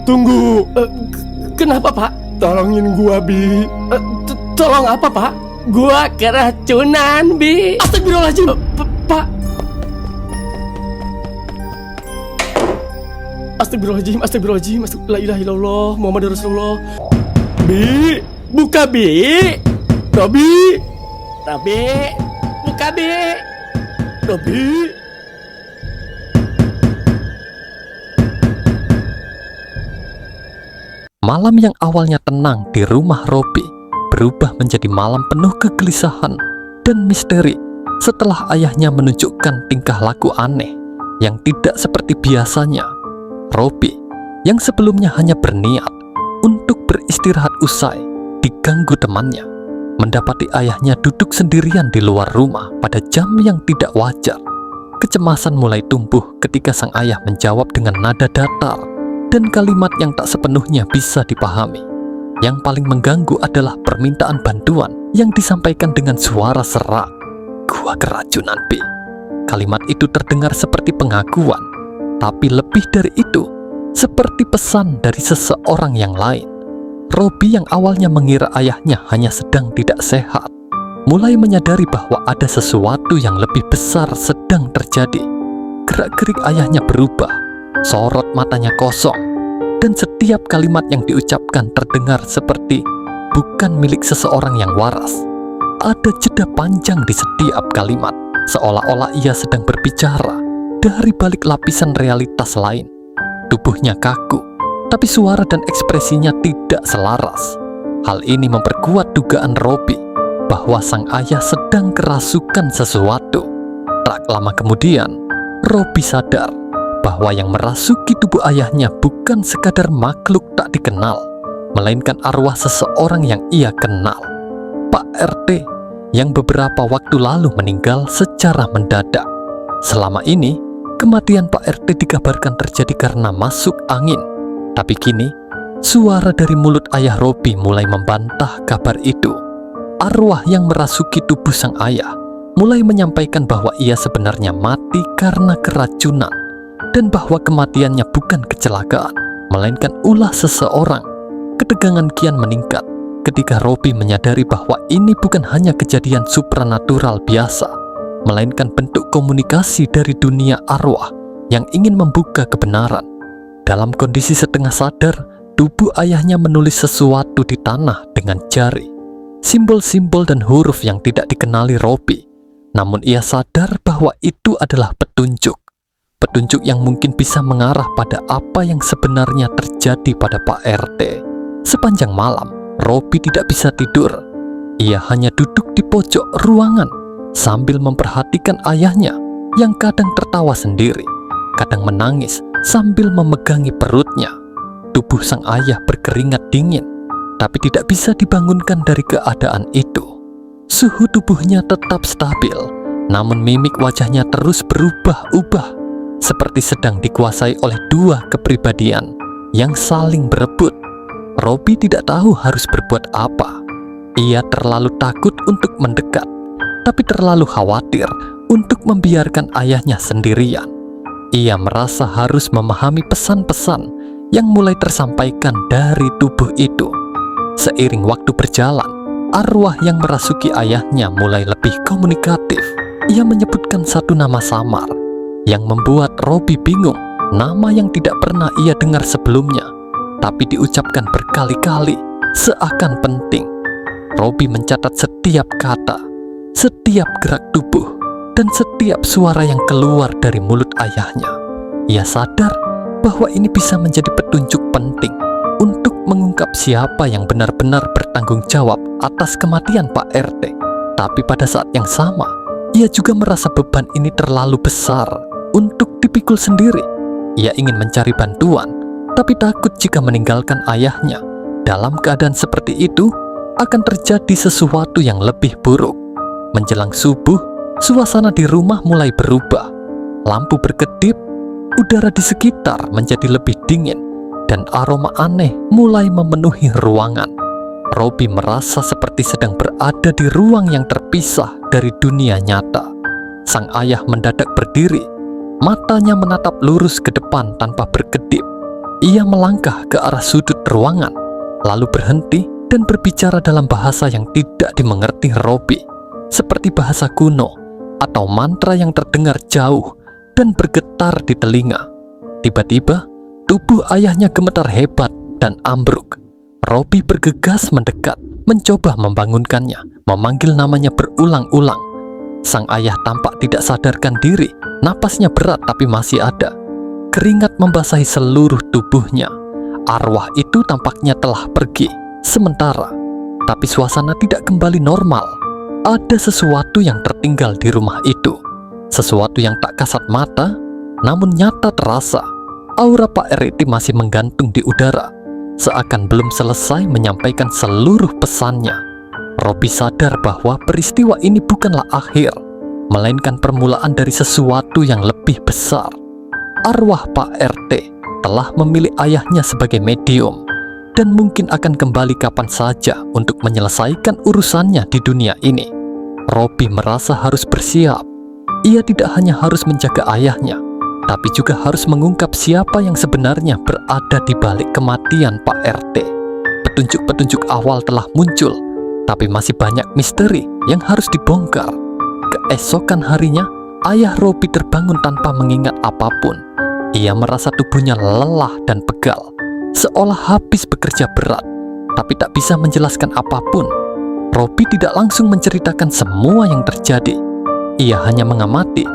tunggu. Kenapa, Pak? Tolongin gua, Bi. Tolong apa, Pak? Gua keracunan, Bi. Astagfirullahaladzim. Pak. Astagfirullahaladzim. La ilaha illallah, Muhammadur Rasulullah. Bi, Buka, Bi. Robi, Rabi. Buka, Bi. Robi. Malam yang awalnya tenang di rumah Robi berubah menjadi malam penuh kegelisahan dan misteri setelah ayahnya menunjukkan tingkah laku aneh yang tidak seperti biasanya. Robi yang sebelumnya hanya berniat untuk beristirahat usai diganggu temannya, mendapati ayahnya duduk sendirian di luar rumah pada jam yang tidak wajar. Kecemasan mulai tumbuh ketika sang ayah menjawab dengan nada datar dan kalimat yang tak sepenuhnya bisa dipahami. Yang paling mengganggu adalah permintaan bantuan yang disampaikan dengan suara serak. Gua keracunan, Bi. Kalimat itu terdengar seperti pengakuan, tapi lebih dari itu, seperti pesan dari seseorang yang lain. Robi yang awalnya mengira ayahnya hanya sedang tidak sehat, mulai menyadari bahwa ada sesuatu yang lebih besar sedang terjadi. Gerak-gerik ayahnya berubah, sorot matanya kosong, dan setiap kalimat yang diucapkan terdengar seperti bukan milik seseorang yang waras. Ada jeda panjang di setiap kalimat, seolah-olah ia sedang berbicara dari balik lapisan realitas lain. Tubuhnya kaku, tapi suara dan ekspresinya tidak selaras. Hal ini memperkuat dugaan Robi bahwa sang ayah sedang kerasukan sesuatu. Tak lama kemudian, Robi sadar bahwa yang merasuki tubuh ayahnya bukan sekadar makhluk tak dikenal, melainkan arwah seseorang yang ia kenal, Pak RT, yang beberapa waktu lalu meninggal secara mendadak. Selama ini, kematian Pak RT dikabarkan terjadi karena masuk angin, tapi kini, suara dari mulut ayah Robi mulai membantah kabar itu. Arwah yang merasuki tubuh sang ayah mulai menyampaikan bahwa ia sebenarnya mati karena keracunan, dan bahwa kematiannya bukan kecelakaan, melainkan ulah seseorang. Ketegangan kian meningkat ketika Robi menyadari bahwa ini bukan hanya kejadian supranatural biasa, melainkan bentuk komunikasi dari dunia arwah yang ingin membuka kebenaran. Dalam kondisi setengah sadar, tubuh ayahnya menulis sesuatu di tanah dengan jari. Simbol-simbol dan huruf yang tidak dikenali Robi, namun ia sadar bahwa itu adalah petunjuk. Petunjuk yang mungkin bisa mengarah pada apa yang sebenarnya terjadi pada Pak RT. Sepanjang malam, Robi tidak bisa tidur. Ia hanya duduk di pojok ruangan sambil memperhatikan ayahnya yang kadang tertawa sendiri, kadang menangis sambil memegangi perutnya. Tubuh sang ayah berkeringat dingin, tapi tidak bisa dibangunkan dari keadaan itu. Suhu tubuhnya tetap stabil, namun mimik wajahnya terus berubah-ubah, seperti sedang dikuasai oleh dua kepribadian yang saling berebut. Robi tidak tahu harus berbuat apa. Ia terlalu takut untuk mendekat, tapi terlalu khawatir untuk membiarkan ayahnya sendirian. Ia merasa harus memahami pesan-pesan yang mulai tersampaikan dari tubuh itu. Seiring waktu berjalan, arwah yang merasuki ayahnya mulai lebih komunikatif. Ia menyebutkan satu nama samar yang membuat Robi bingung, nama yang tidak pernah ia dengar sebelumnya, tapi diucapkan berkali-kali seakan penting. Robi mencatat setiap kata, setiap gerak tubuh, dan setiap suara yang keluar dari mulut ayahnya. Ia sadar bahwa ini bisa menjadi petunjuk penting untuk mengungkap siapa yang benar-benar bertanggung jawab atas kematian Pak RT. Tapi pada saat yang sama, ia juga merasa beban ini terlalu besar untuk dipikul sendiri. Ia ingin mencari bantuan, tapi takut jika meninggalkan ayahnya dalam keadaan seperti itu akan terjadi sesuatu yang lebih buruk. Menjelang subuh, suasana di rumah mulai berubah. Lampu berkedip, udara di sekitar menjadi lebih dingin, dan aroma aneh mulai memenuhi ruangan. Robi merasa seperti sedang berada di ruang yang terpisah dari dunia nyata. Sang ayah mendadak berdiri, matanya menatap lurus ke depan tanpa berkedip. Ia melangkah ke arah sudut ruangan, lalu berhenti dan berbicara dalam bahasa yang tidak dimengerti Robi, seperti bahasa kuno atau mantra yang terdengar jauh dan bergetar di telinga. Tiba-tiba, tubuh ayahnya gemetar hebat dan ambruk. Robi bergegas mendekat, mencoba membangunkannya, memanggil namanya berulang-ulang. Sang ayah tampak tidak sadarkan diri, napasnya berat tapi masih ada. Keringat membasahi seluruh tubuhnya. Arwah itu tampaknya telah pergi sementara, tapi suasana tidak kembali normal. Ada sesuatu yang tertinggal di rumah itu, sesuatu yang tak kasat mata, namun nyata terasa. Aura Pak RT masih menggantung di udara, seakan belum selesai menyampaikan seluruh pesannya. Robi sadar bahwa peristiwa ini bukanlah akhir, melainkan permulaan dari sesuatu yang lebih besar. Arwah Pak RT telah memilih ayahnya sebagai medium dan mungkin akan kembali kapan saja untuk menyelesaikan urusannya di dunia ini. Robi merasa harus bersiap. Ia tidak hanya harus menjaga ayahnya, tapi juga harus mengungkap siapa yang sebenarnya berada di balik kematian Pak RT. Petunjuk-petunjuk awal telah muncul, tapi masih banyak misteri yang harus dibongkar. Keesokan harinya, ayah Robi terbangun tanpa mengingat apapun. Ia merasa tubuhnya lelah dan pegal, seolah habis bekerja berat, tapi tak bisa menjelaskan apapun. Robi tidak langsung menceritakan semua yang terjadi. Ia hanya mengamati.